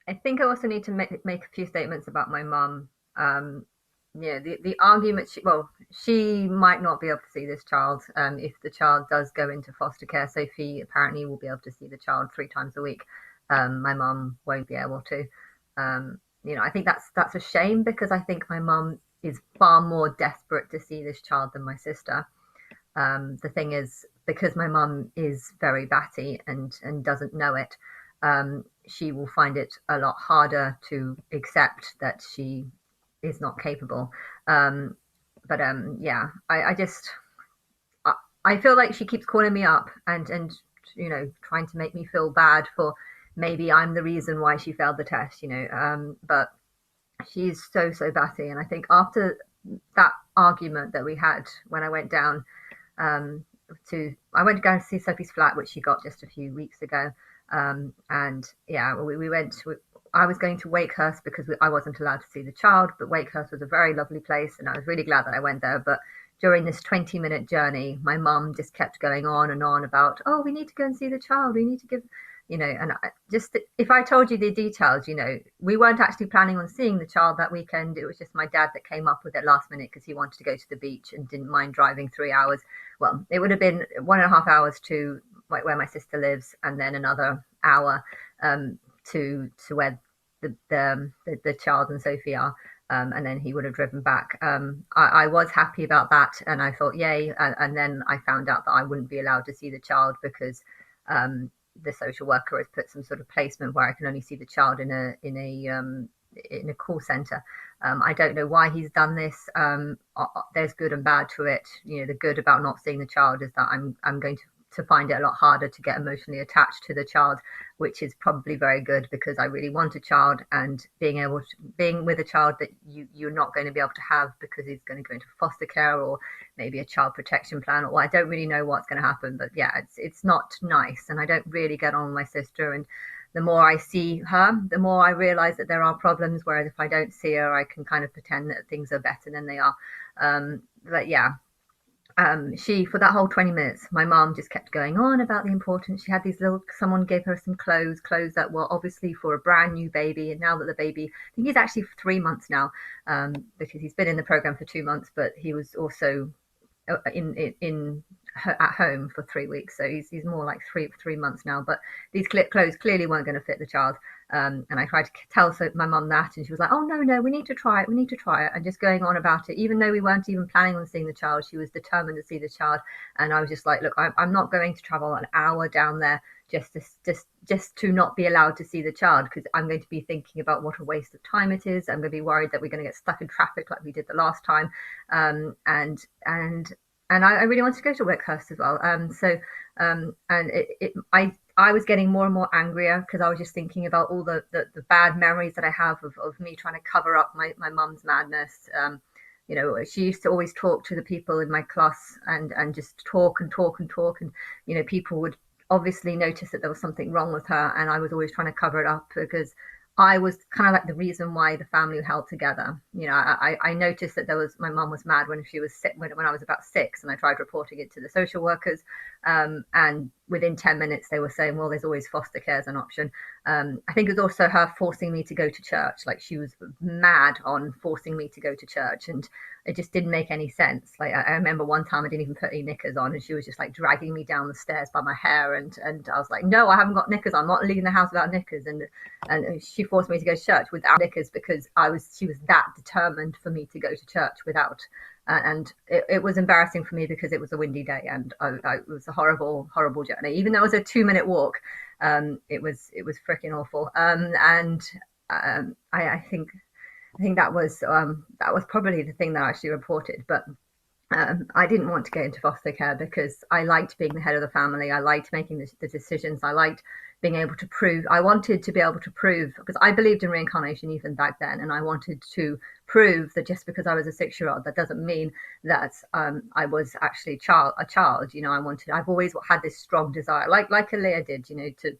I think I also need to make a few statements about my mum. Um, yeah, the argument, she might not be able to see this child. If the child does go into foster care, Sophie apparently will be able to see the child 3 times a week. My mum won't be able to. I think that's a shame because I think my mum is far more desperate to see this child than my sister. The thing is, because my mum is very batty and doesn't know it, she will find it a lot harder to accept that she is not capable. Um, but yeah, I just I feel like she keeps calling me up and trying to make me feel bad for maybe I'm the reason why she failed the test. But she's so batty, and I think after that argument that we had when I went down um, I went to go and see Sophie's flat, which she got just a few weeks ago. And yeah, we went. I was going to Wakehurst because I wasn't allowed to see the child, but Wakehurst was a very lovely place, and I was really glad that I went there. But during this 20-minute journey, my mum just kept going on and on about, oh, we need to go and see the child. We need to give, and just if I told you the details, we weren't actually planning on seeing the child that weekend. It was just my dad that came up with it last minute because he wanted to go to the beach and didn't mind driving 3 hours. Well, it would have been 1.5 hours to where my sister lives, and then another hour to where the child and Sophie are. And then he would have driven back. I was happy about that, and I thought, yay! And then I found out that I wouldn't be allowed to see the child because the social worker has put some sort of placement where I can only see the child in a call center. I don't know why he's done this. There's good and bad to it. The good about not seeing the child is that I'm going to find it a lot harder to get emotionally attached to the child, which is probably very good because I really want a child, and being with a child that you're not going to be able to have because he's going to go into foster care or maybe a child protection plan, or I don't really know what's going to happen. But yeah, it's not nice, and I don't really get on with my sister. And the more I see her, the more I realize that there are problems. Whereas if I don't see her, I can kind of pretend that things are better than they are. But yeah, she for that whole 20 minutes, my mom just kept going on about the importance. She had these little, someone gave her some clothes that were obviously for a brand new baby. And now that the baby, I think he's actually 3 months now, because he's been in the program for 2 months, but he was also in at home for 3 weeks, so he's more like three months now. But these clothes clearly weren't going to fit the child, and I tried to tell my mum that, and she was like, "Oh no, we need to try it, we need to try it," and just going on about it. Even though we weren't even planning on seeing the child, she was determined to see the child, and I was just like, "Look, I'm not going to travel an hour down there just to not be allowed to see the child, because I'm going to be thinking about what a waste of time it is. I'm going to be worried that we're going to get stuck in traffic like we did the last time, and I really wanted to go to Wickhurst as well. And I was getting more and more angrier because I was just thinking about all the bad memories that I have of me trying to cover up my mum's madness. She used to always talk to the people in my class and just talk and talk and talk, and people would obviously notice that there was something wrong with her, and I was always trying to cover it up because I was kind of like the reason why the family held together. I noticed that my mum was mad when she was sick, when I was about 6, and I tried reporting it to the social workers. And within 10 minutes, they were saying, well, there's always foster care as an option. I think it was also her forcing me to go to church. Like, she was mad on forcing me to go to church, and it just didn't make any sense. Like, I remember one time I didn't even put any knickers on, and she was just like dragging me down the stairs by my hair, and I was like, no, I haven't got knickers on. I'm not leaving the house without knickers. And she forced me to go to church without knickers because she was that determined for me to go to church without. And it was embarrassing for me because it was a windy day, and it was a horrible journey. Even though it was a 2-minute walk, it was freaking awful. I think that was probably the thing that I actually reported. But I didn't want to go into foster care because I liked being the head of the family. I liked making the decisions. I liked being able to prove. I wanted to be able to prove, because I believed in reincarnation even back then, and I wanted to prove that just because I was a 6-year-old, that doesn't mean that I was actually a child. I've always had this strong desire, like Aaliyah did,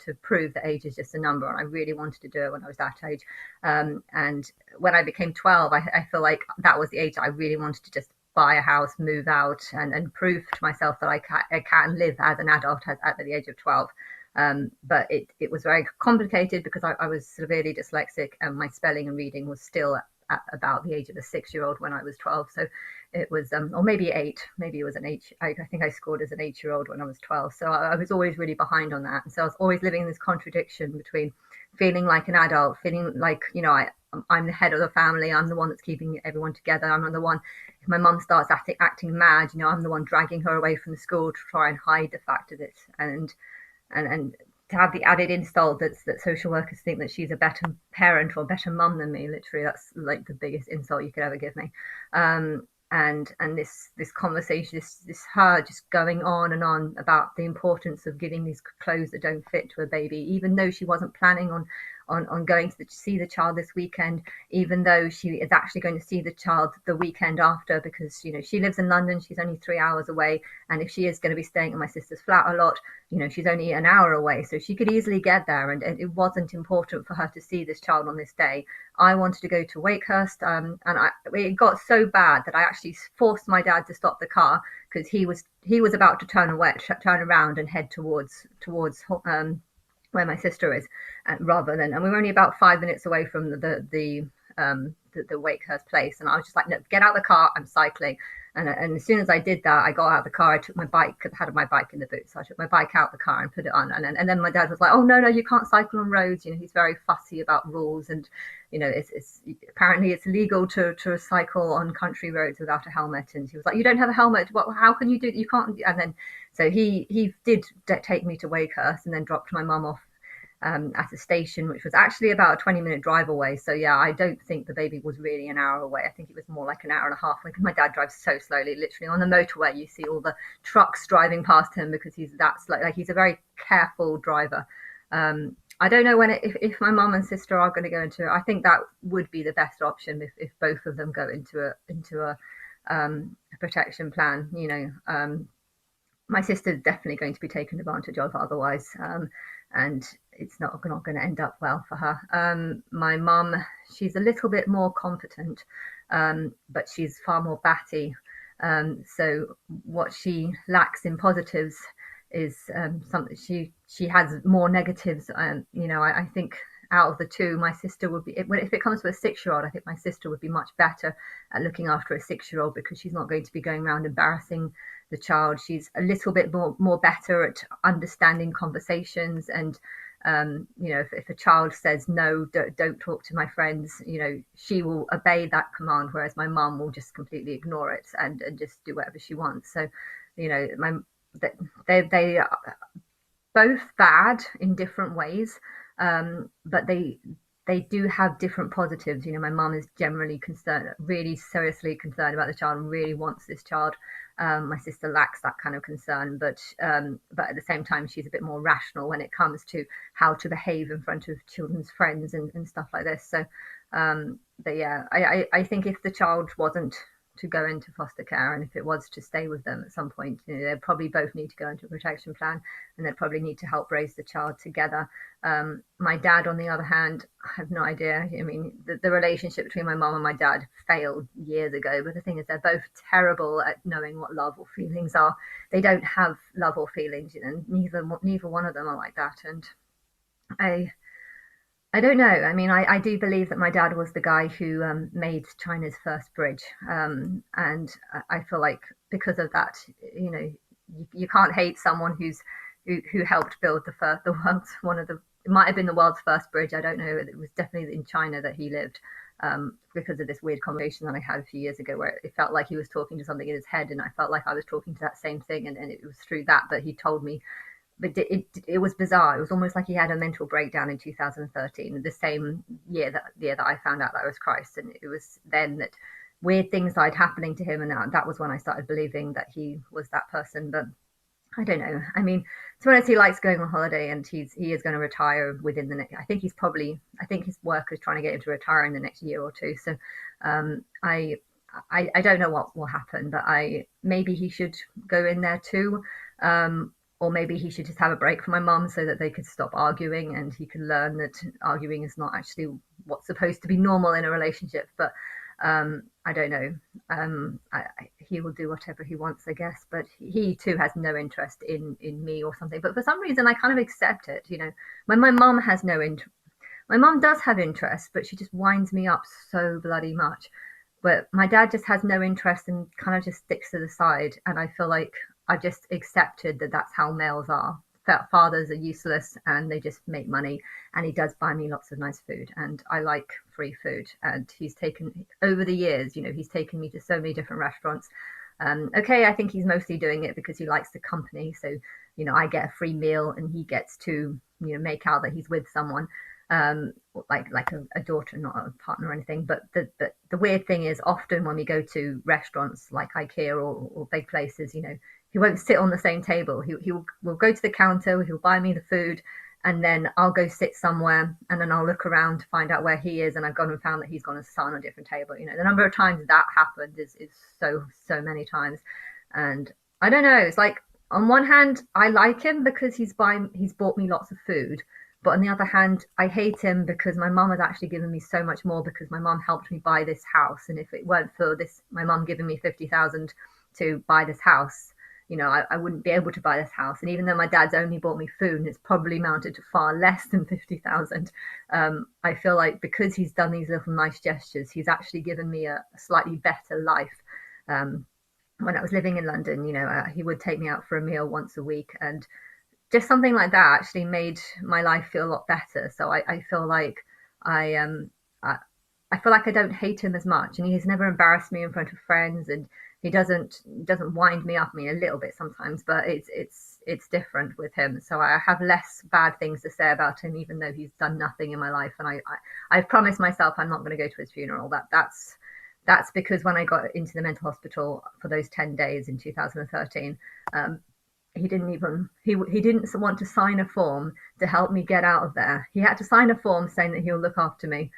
to prove that age is just a number, and I really wanted to do it when I was that age. And when I became 12, I feel like that was the age that I really wanted to just buy a house, move out, and prove to myself that I can live as an adult at the age of 12. But it was very complicated because I was severely dyslexic and my spelling and reading was still at about the age of a 6-year-old when I was 12. So it was, or maybe 8, maybe it was an 8. I think I scored as an 8-year-old when I was 12. So I was always really behind on that. And so I was always living in this contradiction between feeling like an adult, feeling like, I'm the head of the family. I'm the one that's keeping everyone together. I'm the one, if my mum starts acting mad, I'm the one dragging her away from the school to try and hide the fact of it. And to have the added insult that social workers think that she's a better parent or a better mum than me, literally, that's like the biggest insult you could ever give me. And this conversation, this her just going on and on about the importance of giving these clothes that don't fit to a baby, even though she wasn't planning on going to see the child this weekend, even though she is actually going to see the child the weekend after, because she lives in London, she's only 3 hours away, and if she is going to be staying at my sister's flat a lot, she's only an hour away, so she could easily get there, and it wasn't important for her to see this child on this day. I wanted to go to Wakehurst, and it got so bad that I actually forced my dad to stop the car, because he was about to turn around and head towards where my sister is, and we were only about 5 minutes away from the Wakehurst place, and I was just like, no, get out of the car, I'm cycling. And as soon as I did that, I got out of the car, I took my bike, I had my bike in the boot, so I took my bike out of the car and put it on, and then my dad was like, oh no, you can't cycle on roads, he's very fussy about rules, and it's apparently it's illegal to cycle on country roads without a helmet, and he was like, you don't have a helmet, how can you do it? You can't. And then so he did take me to Wakehurst and then dropped my mum off at a station, which was actually about a 20-minute drive away. So yeah, I don't think the baby was really an hour away. I think it was more like an hour and a half, because my dad drives so slowly. Literally on the motorway, you see all the trucks driving past him because he's that slow. Like, he's a very careful driver. I don't know if my mum and sister are going to go into it. I think that would be the best option if both of them go into a protection plan. My sister's definitely going to be taken advantage of otherwise, and it's not going to end up well for her. My mum, she's a little bit more competent, but she's far more batty. So what she lacks in positives is something she has more negatives. I think out of the two, my sister would be, if it comes to a 6-year-old, I think my sister would be much better at looking after a 6-year-old, because she's not going to be going around embarrassing the child. She's a little bit more better at understanding conversations, and if a child says no, don't talk to my friends, she will obey that command, whereas my mum will just completely ignore it and just do whatever she wants. So they are both bad in different ways, but they do have different positives. My mum is generally concerned, really seriously concerned about the child, and really wants this child. My sister lacks that kind of concern, but at the same time, she's a bit more rational when it comes to how to behave in front of children's friends and stuff like this. So, but yeah, I think if the child wasn't to go into foster care, and if it was to stay with them at some point, they'd probably both need to go into a protection plan, and they'd probably need to help raise the child together. My dad, on the other hand, I have no idea. I mean, the relationship between my mom and my dad failed years ago, but the thing is, they're both terrible at knowing what love or feelings are. They don't have love or feelings, neither one of them are like that. And I don't know. I mean, I do believe that my dad was the guy who made China's first bridge, and I feel like because of that, you can't hate someone who helped build the world's it might have been the world's first bridge. I don't know. It was definitely in China that he lived, because of this weird conversation that I had a few years ago, where it felt like he was talking to something in his head, and I felt like I was talking to that same thing, and it was through that he told me. But it was bizarre. It was almost like he had a mental breakdown in 2013, the same year that I found out that I was Christ, and it was then that weird things started happening to him, and that was when I started believing that he was that person. But I don't know. I mean, to be honest, he likes going on holiday, and he is going to retire within the next. I think his work is trying to get him to retire in the next year or two. So I don't know what will happen, but maybe he should go in there too. Or maybe he should just have a break from my mum so that they could stop arguing, and he could learn that arguing is not actually what's supposed to be normal in a relationship. But I don't know. He will do whatever he wants, I guess. But he too has no interest in me or something. But for some reason, I kind of accept it. You know, when my mom has no interest. My mom does have interest, but she just winds me up so bloody much. But my dad just has no interest and kind of just sticks to the side. And I feel like I've just accepted that that's how males are. Fathers are useless and they just make money. And he does buy me lots of nice food. And I like free food. And he's taken, over the years, you know, he's taken me to so many different restaurants. Okay, I think he's mostly doing it because he likes the company. So, you know, I get a free meal and he gets to, you know, make out that he's with someone, um, like a daughter, not a partner or anything. But the weird thing is, often when we go to restaurants like IKEA or big places, you know, he won't sit on the same table. Will go to the counter, he'll buy me the food, and then I'll go sit somewhere, and then I'll look around to find out where he is, and I've gone and found that he's gone and sat on a different table. You know, the number of times that happened is so many times, and I don't know. It's like, on one hand, I like him because he's bought me lots of food, but on the other hand, I hate him because my mum has actually given me so much more, because my mum helped me buy this house. And if it weren't for this, my mum giving me 50,000 to buy this house, you know, I wouldn't be able to buy this house. And even though my dad's only bought me food and it's probably amounted to far less than 50,000, I feel like because he's done these little nice gestures, he's actually given me a slightly better life. Um, when I was living in London, you know, he would take me out for a meal once a week, and just something like that actually made my life feel a lot better. So I feel like I I, I feel like I don't hate him as much, and he's never embarrassed me in front of friends, and he doesn't wind me up. I mean, a little bit sometimes, but it's different with him. So I have less bad things to say about him, even though he's done nothing in my life. And I've promised myself I'm not going to go to his funeral. That's because when I got into the mental hospital for those 10 days in 2013, um, he didn't want to sign a form to help me get out of there. He had to sign a form saying that he'll look after me,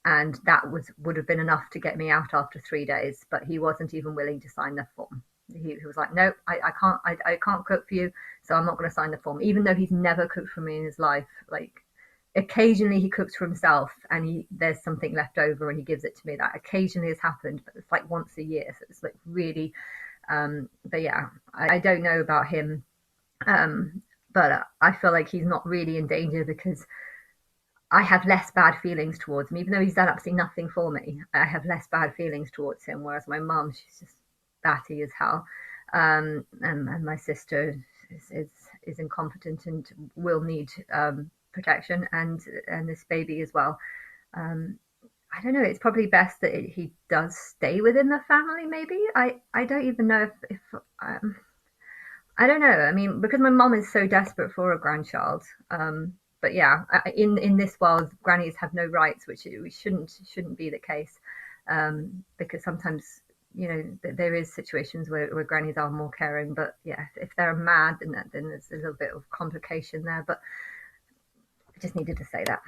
and that would have been enough to get me out after 3 days. But he wasn't even willing to sign the form. He was like, no, I can't cook for you, so I'm not going to sign the form, even though he's never cooked for me in his life. Like, occasionally he cooks for himself and there's something left over and he gives it to me. That occasionally has happened, but it's like once a year, so it's like really, but yeah, I don't know about him. But I feel like he's not really in danger because I have less bad feelings towards him. Even though he's done absolutely nothing for me, I have less bad feelings towards him. Whereas my mum, she's just batty as hell. And my sister is incompetent and will need protection, and this baby as well. Um, I don't know. It's probably best that he does stay within the family. Maybe I don't even know if I don't know. I mean, because my mum is so desperate for a grandchild. But yeah, in this world, grannies have no rights, which shouldn't be the case. Because sometimes, you know, there is situations where grannies are more caring. But yeah, if they're mad, then there's a little bit of complication there. But I just needed to say that.